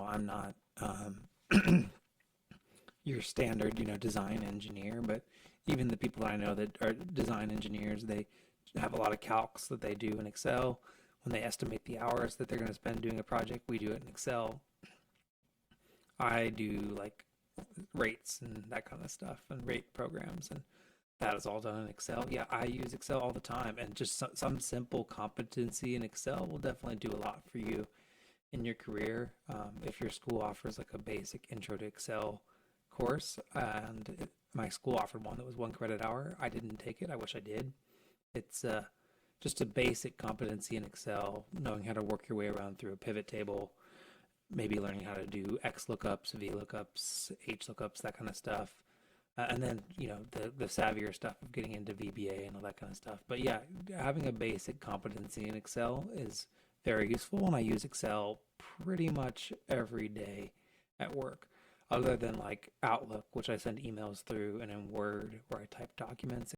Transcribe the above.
I'm not your standard, design engineer, but even the people that I know that are design engineers, they have a lot of calcs that they do in Excel. When they estimate the hours that they're going to spend doing a project, we do it in Excel. I do like rates and that kind of stuff and rate programs, and that is all done in Excel. Yeah, I use Excel all the time, and just some simple competency in Excel will definitely do a lot for you in your career. If your school offers like a basic intro to Excel course, and my school offered one that was 1 credit hour, I didn't take it. I wish I did. It's just a basic competency in Excel, knowing how to work your way around through a pivot table, maybe learning how to do X lookups, V lookups, H lookups, that kind of stuff. And then, the savvier stuff of getting into VBA and all that kind of stuff. But yeah, having a basic competency in Excel is very useful, and I use Excel pretty much every day at work, other than like Outlook, which I send emails through, and in Word, where I type documents.